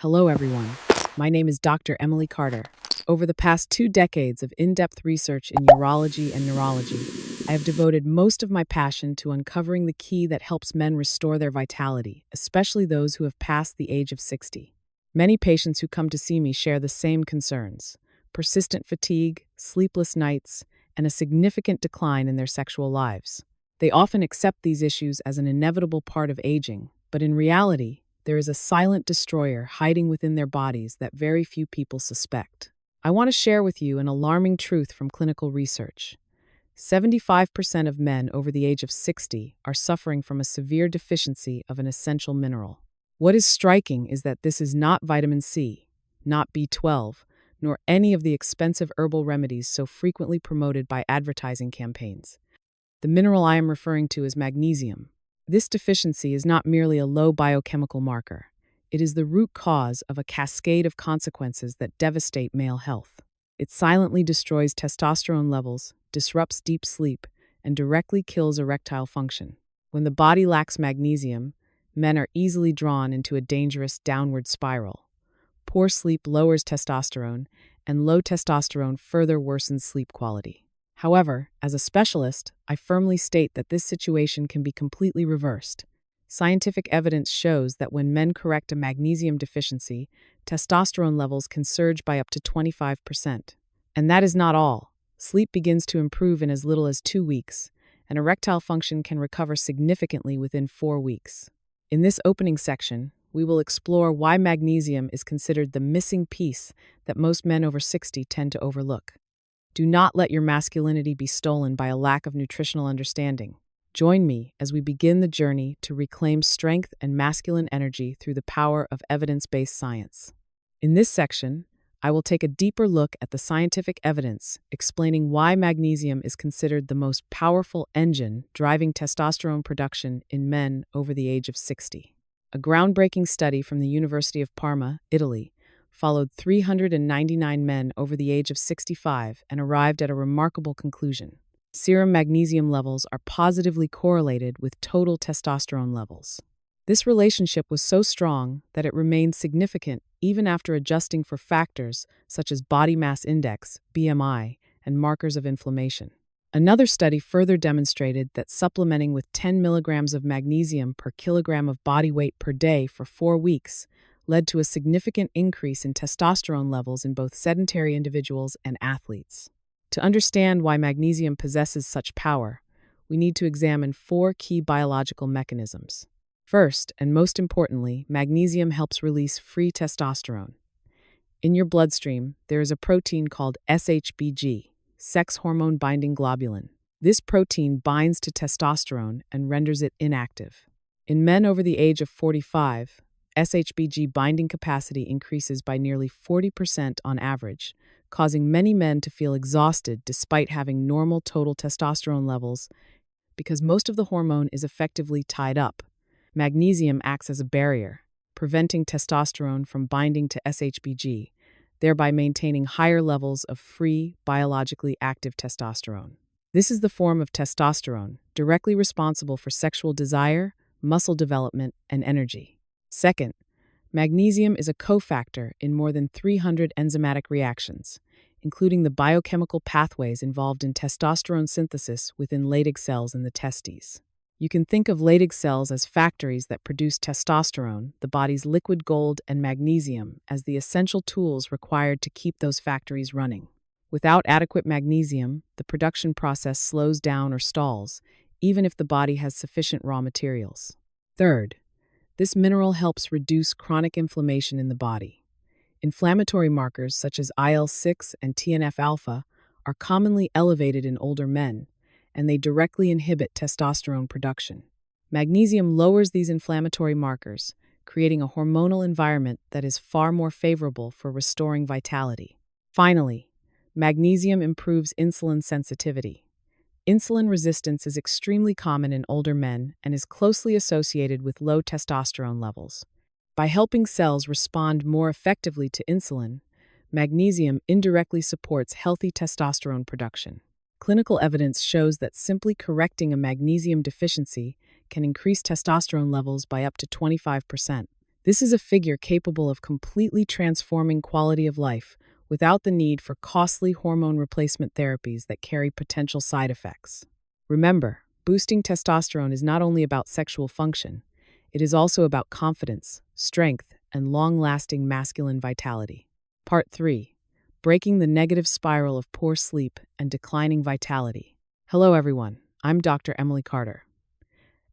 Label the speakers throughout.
Speaker 1: Hello, everyone. My name is Dr. Emily Carter. Over the past 2 decades of in-depth research in urology and neurology, I have devoted most of my passion to uncovering the key that helps men restore their vitality, especially those who have passed the age of 60. Many patients who come to see me share the same concerns: persistent fatigue, sleepless nights, and a significant decline in their sexual lives. They often accept these issues as an inevitable part of aging, but in reality, there is a silent destroyer hiding within their bodies that very few people suspect. I want to share with you an alarming truth from clinical research. 75% of men over the age of 60 are suffering from a severe deficiency of an essential mineral. What is striking is that this is not vitamin C, not B12, nor any of the expensive herbal remedies so frequently promoted by advertising campaigns. The mineral I am referring to is magnesium. This deficiency is not merely a low biochemical marker. It is the root cause of a cascade of consequences that devastate male health. It silently destroys testosterone levels, disrupts deep sleep, and directly kills erectile function. When the body lacks magnesium, men are easily drawn into a dangerous downward spiral. Poor sleep lowers testosterone, and low testosterone further worsens sleep quality. However, as a specialist, I firmly state that this situation can be completely reversed. Scientific evidence shows that when men correct a magnesium deficiency, testosterone levels can surge by up to 25%. And that is not all. Sleep begins to improve in as little as 2 weeks, and erectile function can recover significantly within 4 weeks. In this opening section, we will explore why magnesium is considered the missing piece that most men over 60 tend to overlook. Do not let your masculinity be stolen by a lack of nutritional understanding. Join me as we begin the journey to reclaim strength and masculine energy through the power of evidence-based science. In this section, I will take a deeper look at the scientific evidence, explaining why magnesium is considered the most powerful engine driving testosterone production in men over the age of 60. A groundbreaking study from the University of Parma, Italy, followed 399 men over the age of 65 and arrived at a remarkable conclusion. Serum magnesium levels are positively correlated with total testosterone levels. This relationship was so strong that it remained significant even after adjusting for factors such as body mass index, BMI, and markers of inflammation. Another study further demonstrated that supplementing with 10 milligrams of magnesium per kilogram of body weight per day for 4 weeks led to a significant increase in testosterone levels in both sedentary individuals and athletes. To understand why magnesium possesses such power, we need to examine 4 key biological mechanisms. First, and most importantly, magnesium helps release free testosterone. In your bloodstream, there is a protein called SHBG, sex hormone binding globulin. This protein binds to testosterone and renders it inactive. In men over the age of 45, SHBG binding capacity increases by nearly 40% on average, causing many men to feel exhausted despite having normal total testosterone levels because most of the hormone is effectively tied up. Magnesium acts as a barrier, preventing testosterone from binding to SHBG, thereby maintaining higher levels of free, biologically active testosterone. This is the form of testosterone directly responsible for sexual desire, muscle development, and energy. Second, magnesium is a cofactor in more than 300 enzymatic reactions, including the biochemical pathways involved in testosterone synthesis within Leydig cells in the testes. You can think of Leydig cells as factories that produce testosterone, the body's liquid gold, and magnesium as the essential tools required to keep those factories running. Without adequate magnesium, the production process slows down or stalls, even if the body has sufficient raw materials. Third, this mineral helps reduce chronic inflammation in the body. Inflammatory markers such as IL-6 and TNF-alpha are commonly elevated in older men, and they directly inhibit testosterone production. Magnesium lowers these inflammatory markers, creating a hormonal environment that is far more favorable for restoring vitality. Finally, magnesium improves insulin sensitivity. Insulin resistance is extremely common in older men and is closely associated with low testosterone levels. By helping cells respond more effectively to insulin, magnesium indirectly supports healthy testosterone production. Clinical evidence shows that simply correcting a magnesium deficiency can increase testosterone levels by up to 25%. This is a figure capable of completely transforming quality of life without the need for costly hormone replacement therapies that carry potential side effects. Remember, boosting testosterone is not only about sexual function, it is also about confidence, strength, and long-lasting masculine vitality. Part 3. Breaking the negative spiral of poor sleep and declining vitality. Hello everyone, I'm Dr. Emily Carter.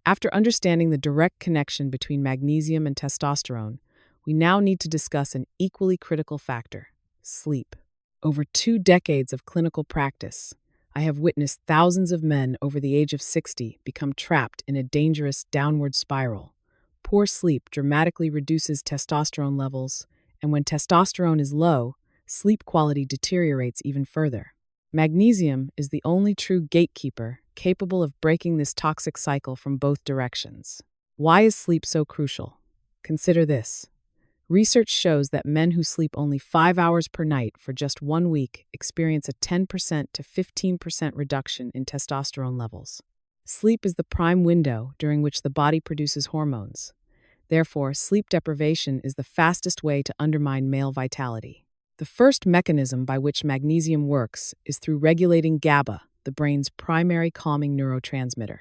Speaker 1: After understanding the direct connection between magnesium and testosterone, we now need to discuss an equally critical factor: sleep. Over 2 decades of clinical practice, I have witnessed thousands of men over the age of 60 become trapped in a dangerous downward spiral. Poor sleep dramatically reduces testosterone levels, and when testosterone is low, sleep quality deteriorates even further. Magnesium is the only true gatekeeper capable of breaking this toxic cycle from both directions. Why is sleep so crucial? Consider this. Research shows that men who sleep only 5 hours per night for just 1 week experience a 10% to 15% reduction in testosterone levels. Sleep is the prime window during which the body produces hormones. Therefore, sleep deprivation is the fastest way to undermine male vitality. The first mechanism by which magnesium works is through regulating GABA, the brain's primary calming neurotransmitter.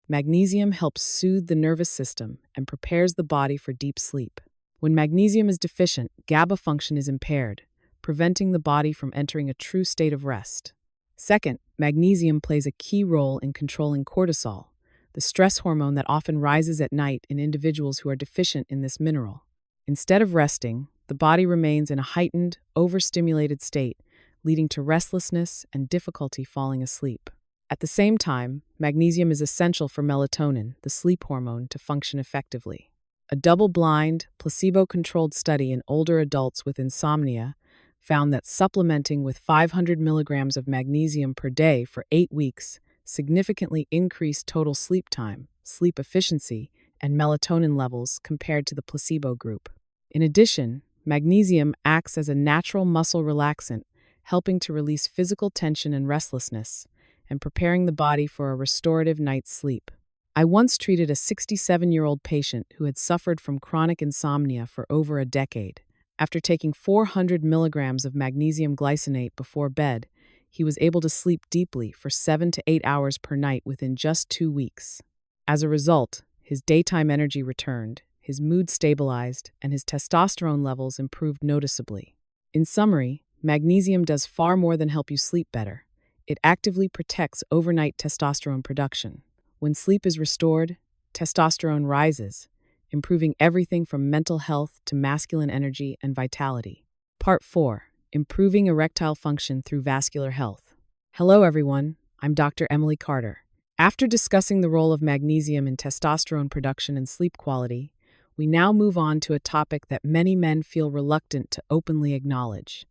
Speaker 1: Magnesium helps soothe the nervous system and prepares the body for deep sleep. When magnesium is deficient, GABA function is impaired, preventing the body from entering a true state of rest. Second, magnesium plays a key role in controlling cortisol, the stress hormone that often rises at night in individuals who are deficient in this mineral. Instead of resting, the body remains in a heightened, overstimulated state, leading to restlessness and difficulty falling asleep. At the same time, magnesium is essential for melatonin, the sleep hormone, to function effectively. A double-blind, placebo-controlled study in older adults with insomnia found that supplementing with 500 milligrams of magnesium per day for 8 weeks significantly increased total sleep time, sleep efficiency, and melatonin levels compared to the placebo group. In addition, magnesium acts as a natural muscle relaxant, helping to release physical tension and restlessness, and preparing the body for a restorative night's sleep. I once treated a 67-year-old patient who had suffered from chronic insomnia for over a decade. After taking 400 milligrams of magnesium glycinate before bed, he was able to sleep deeply for 7 to 8 hours per night within just 2 weeks. As a result, his daytime energy returned, his mood stabilized, and his testosterone levels improved noticeably. In summary, magnesium does far more than help you sleep better. It actively protects overnight testosterone production. When sleep is restored, testosterone rises, improving everything from mental health to masculine energy and vitality. Part 4. Improving erectile function through vascular health. Hello everyone, I'm Dr. Emily Carter. After discussing the role of magnesium in testosterone production and sleep quality, we now move on to a topic that many men feel reluctant to openly acknowledge: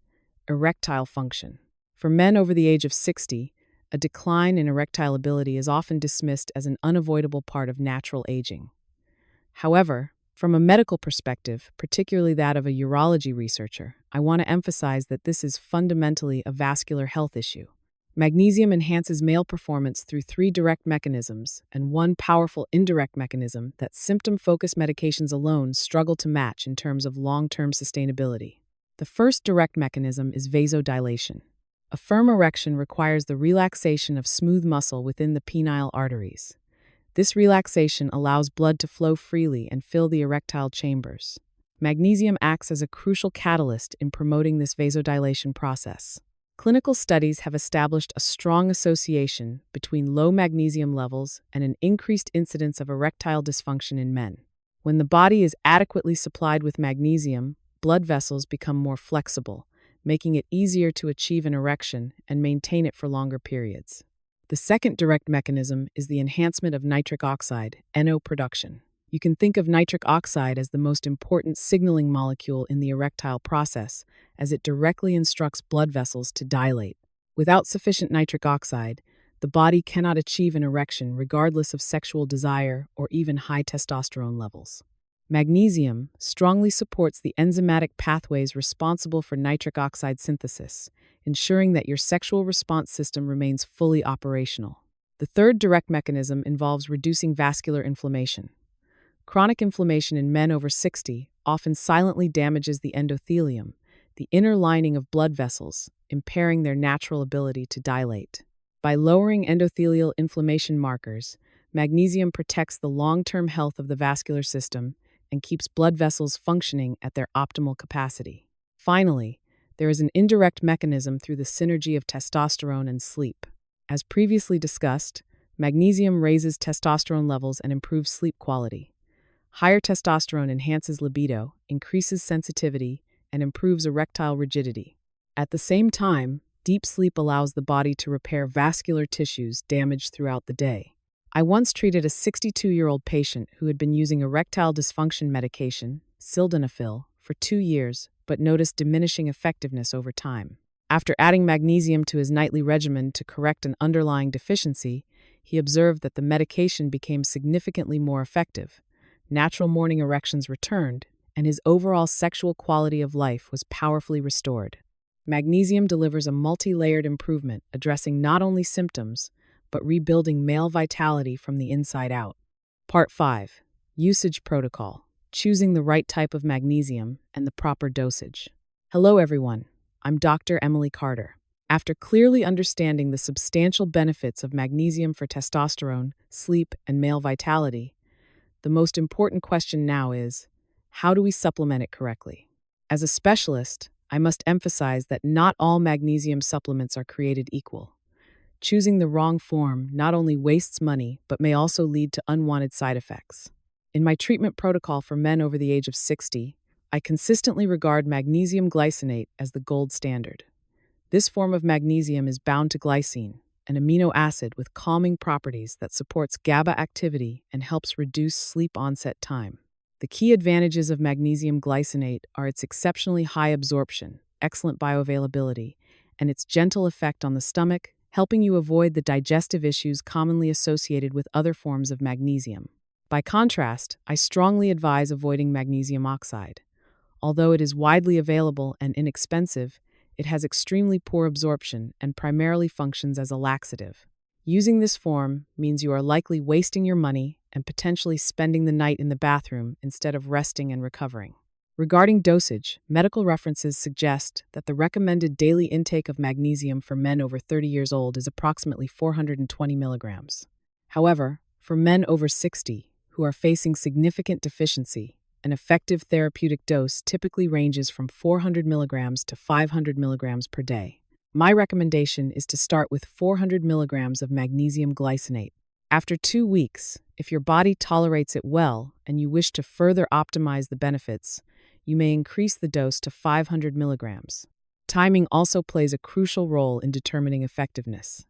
Speaker 1: erectile function. For men over the age of 60, a decline in erectile ability is often dismissed as an unavoidable part of natural aging. However, from a medical perspective, particularly that of a urology researcher, I want to emphasize that this is fundamentally a vascular health issue. Magnesium enhances male performance through 3 direct mechanisms and 1 powerful indirect mechanism that symptom-focused medications alone struggle to match in terms of long-term sustainability. The first direct mechanism is vasodilation. A firm erection requires the relaxation of smooth muscle within the penile arteries. This relaxation allows blood to flow freely and fill the erectile chambers. Magnesium acts as a crucial catalyst in promoting this vasodilation process. Clinical studies have established a strong association between low magnesium levels and an increased incidence of erectile dysfunction in men. When the body is adequately supplied with magnesium, blood vessels become more flexible, making it easier to achieve an erection and maintain it for longer periods. The second direct mechanism is the enhancement of nitric oxide, NO production. You can think of nitric oxide as the most important signaling molecule in the erectile process, as it directly instructs blood vessels to dilate. Without sufficient nitric oxide, the body cannot achieve an erection regardless of sexual desire or even high testosterone levels. Magnesium strongly supports the enzymatic pathways responsible for nitric oxide synthesis, ensuring that your sexual response system remains fully operational. The third direct mechanism involves reducing vascular inflammation. Chronic inflammation in men over 60 often silently damages the endothelium, the inner lining of blood vessels, impairing their natural ability to dilate. By lowering endothelial inflammation markers, magnesium protects the long-term health of the vascular system and keeps blood vessels functioning at their optimal capacity. Finally, there is an indirect mechanism through the synergy of testosterone and sleep. As previously discussed, magnesium raises testosterone levels and improves sleep quality. Higher testosterone enhances libido, increases sensitivity, and improves erectile rigidity. At the same time, deep sleep allows the body to repair vascular tissues damaged throughout the day. I once treated a 62-year-old patient who had been using erectile dysfunction medication, sildenafil, for 2 years, but noticed diminishing effectiveness over time. After adding magnesium to his nightly regimen to correct an underlying deficiency, he observed that the medication became significantly more effective. Natural morning erections returned, and his overall sexual quality of life was powerfully restored. Magnesium delivers a multi-layered improvement, addressing not only symptoms, but rebuilding male vitality from the inside out. Part 5. Usage Protocol. Choosing the right type of magnesium and the proper dosage. Hello everyone, I'm Dr. Emily Carter. After clearly understanding the substantial benefits of magnesium for testosterone, sleep, and male vitality, the most important question now is, how do we supplement it correctly? As a specialist, I must emphasize that not all magnesium supplements are created equal. Choosing the wrong form not only wastes money, but may also lead to unwanted side effects. In my treatment protocol for men over the age of 60, I consistently regard magnesium glycinate as the gold standard. This form of magnesium is bound to glycine, an amino acid with calming properties that supports GABA activity and helps reduce sleep onset time. The key advantages of magnesium glycinate are its exceptionally high absorption, excellent bioavailability, and its gentle effect on the stomach, helping you avoid the digestive issues commonly associated with other forms of magnesium. By contrast, I strongly advise avoiding magnesium oxide. Although it is widely available and inexpensive, it has extremely poor absorption and primarily functions as a laxative. Using this form means you are likely wasting your money and potentially spending the night in the bathroom instead of resting and recovering. Regarding dosage, medical references suggest that the recommended daily intake of magnesium for men over 30 years old is approximately 420 milligrams. However, for men over 60 who are facing significant deficiency, an effective therapeutic dose typically ranges from 400 milligrams to 500 milligrams per day. My recommendation is to start with 400 milligrams of magnesium glycinate. After 2 weeks, if your body tolerates it well and you wish to further optimize the benefits, you may increase the dose to 500 milligrams. Timing also plays a crucial role in determining effectiveness.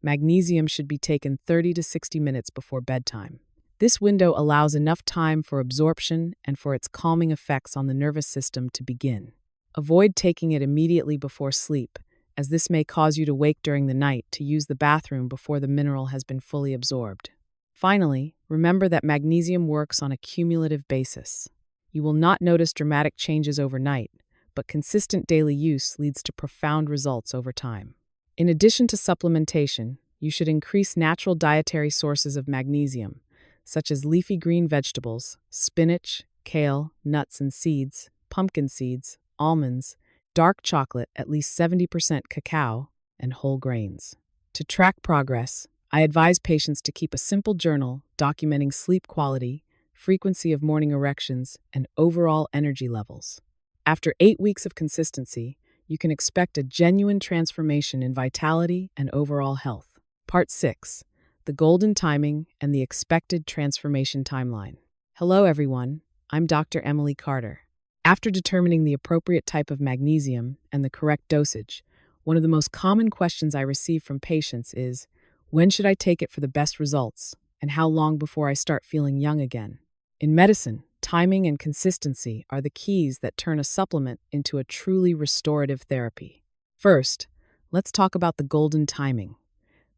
Speaker 1: Magnesium should be taken 30 to 60 minutes before bedtime. This window allows enough time for absorption and for its calming effects on the nervous system to begin. Avoid taking it immediately before sleep, as this may cause you to wake during the night to use the bathroom before the mineral has been fully absorbed. Finally, remember that magnesium works on a cumulative basis. You will not notice dramatic changes overnight, but consistent daily use leads to profound results over time. In addition to supplementation, you should increase natural dietary sources of magnesium, such as leafy green vegetables, spinach, kale, nuts and seeds, pumpkin seeds, almonds, dark chocolate, at least 70% cacao, and whole grains. To track progress, I advise patients to keep a simple journal documenting sleep quality, frequency of morning erections, and overall energy levels. After 8 weeks of consistency, you can expect a genuine transformation in vitality and overall health. Part 6. The golden timing and the expected transformation timeline. Hello everyone, I'm Dr. Emily Carter. After determining the appropriate type of magnesium and the correct dosage, one of the most common questions I receive from patients is, when should I take it for the best results, and how long before I start feeling young again? In medicine, timing and consistency are the keys that turn a supplement into a truly restorative therapy. First, let's talk about the golden timing.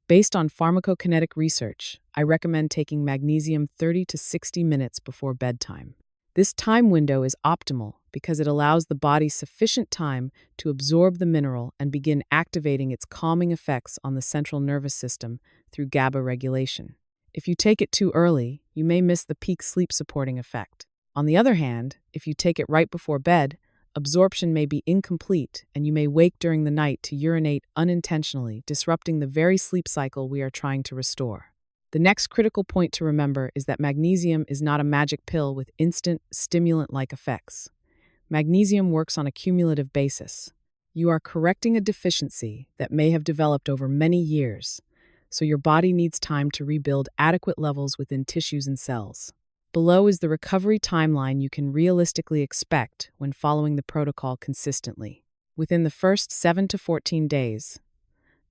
Speaker 1: Based on pharmacokinetic research, I recommend taking magnesium 30 to 60 minutes before bedtime. This time window is optimal because it allows the body sufficient time to absorb the mineral and begin activating its calming effects on the central nervous system through GABA regulation. If you take it too early, you may miss the peak sleep supporting effect. On the other hand, if you take it right before bed, absorption may be incomplete and you may wake during the night to urinate unintentionally, disrupting the very sleep cycle we are trying to restore. The next critical point to remember is that magnesium is not a magic pill with instant, stimulant-like effects. Magnesium works on a cumulative basis. You are correcting a deficiency that may have developed over many years, so your body needs time to rebuild adequate levels within tissues and cells. Below is the recovery timeline you can realistically expect when following the protocol consistently. Within the first 7 to 14 days,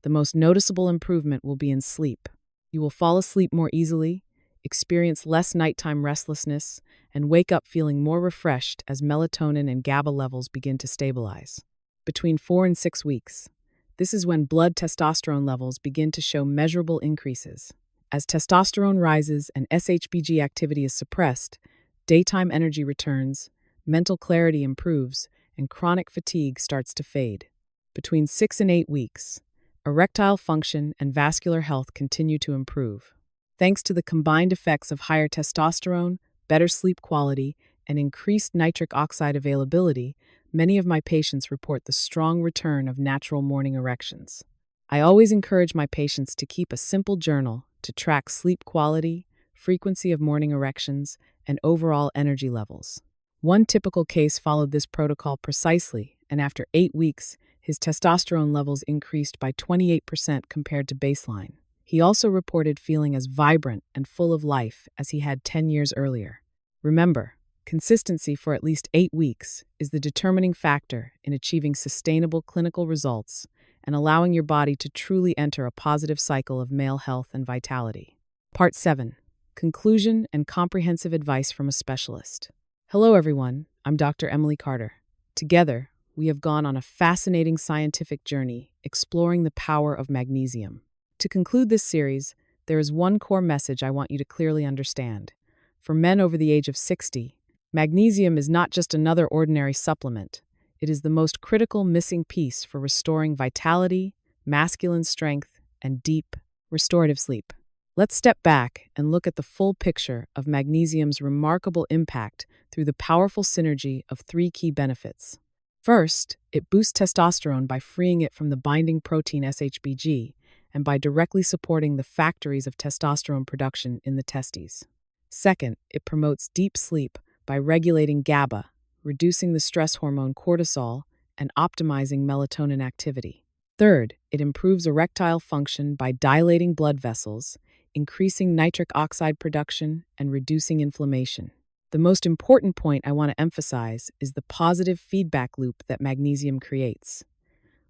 Speaker 1: the most noticeable improvement will be in sleep. You will fall asleep more easily, experience less nighttime restlessness, and wake up feeling more refreshed as melatonin and GABA levels begin to stabilize. Between 4 and 6 weeks, this is when blood testosterone levels begin to show measurable increases. As testosterone rises and SHBG activity is suppressed, daytime energy returns, mental clarity improves, and chronic fatigue starts to fade. Between 6 and 8 weeks, erectile function and vascular health continue to improve. Thanks to the combined effects of higher testosterone, better sleep quality, and increased nitric oxide availability, many of my patients report the strong return of natural morning erections. I always encourage my patients to keep a simple journal to track sleep quality, frequency of morning erections, and overall energy levels. One typical case followed this protocol precisely, and after 8 weeks, his testosterone levels increased by 28% compared to baseline. He also reported feeling as vibrant and full of life as he had 10 years earlier. Remember, consistency for at least 8 weeks is the determining factor in achieving sustainable clinical results and allowing your body to truly enter a positive cycle of male health and vitality. Part 7. Conclusion and comprehensive advice from a specialist. Hello everyone, I'm Dr. Emily Carter. Together, we have gone on a fascinating scientific journey exploring the power of magnesium. To conclude this series, there is one core message I want you to clearly understand. For men over the age of 60, magnesium is not just another ordinary supplement. It is the most critical missing piece for restoring vitality, masculine strength, and deep, restorative sleep. Let's step back and look at the full picture of magnesium's remarkable impact through the powerful synergy of 3 key benefits. First, it boosts testosterone by freeing it from the binding protein SHBG and by directly supporting the factories of testosterone production in the testes. Second, it promotes deep sleep by regulating GABA, reducing the stress hormone cortisol, and optimizing melatonin activity. Third, it improves erectile function by dilating blood vessels, increasing nitric oxide production, and reducing inflammation. The most important point I want to emphasize is the positive feedback loop that magnesium creates.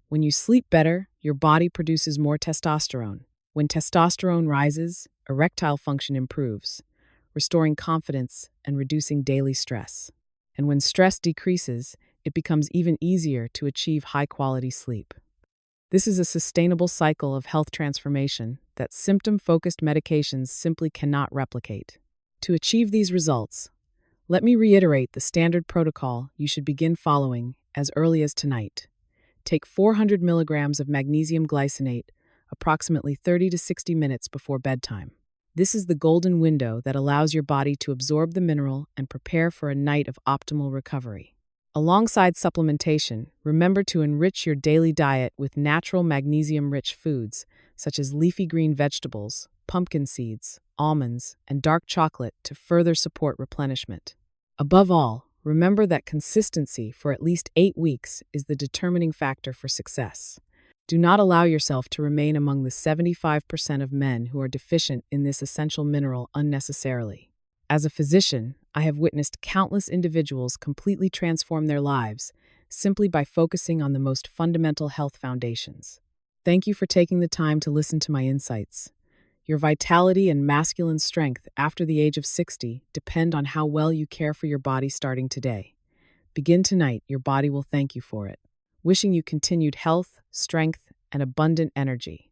Speaker 1: When you sleep better, your body produces more testosterone. When testosterone rises, erectile function improves, restoring confidence and reducing daily stress. And when stress decreases, it becomes even easier to achieve high-quality sleep. This is a sustainable cycle of health transformation that symptom-focused medications simply cannot replicate. To achieve these results, let me reiterate the standard protocol you should begin following as early as tonight. Take 400 milligrams of magnesium glycinate approximately 30 to 60 minutes before bedtime. This is the golden window that allows your body to absorb the mineral and prepare for a night of optimal recovery. Alongside supplementation, remember to enrich your daily diet with natural magnesium-rich foods such as leafy green vegetables, pumpkin seeds, almonds, and dark chocolate to further support replenishment. Above all, remember that consistency for at least 8 weeks is the determining factor for success. Do not allow yourself to remain among the 75% of men who are deficient in this essential mineral unnecessarily. As a physician, I have witnessed countless individuals completely transform their lives simply by focusing on the most fundamental health foundations. Thank you for taking the time to listen to my insights. Your vitality and masculine strength after the age of 60 depend on how well you care for your body starting today. Begin tonight, your body will thank you for it. Wishing you continued health, strength, and abundant energy.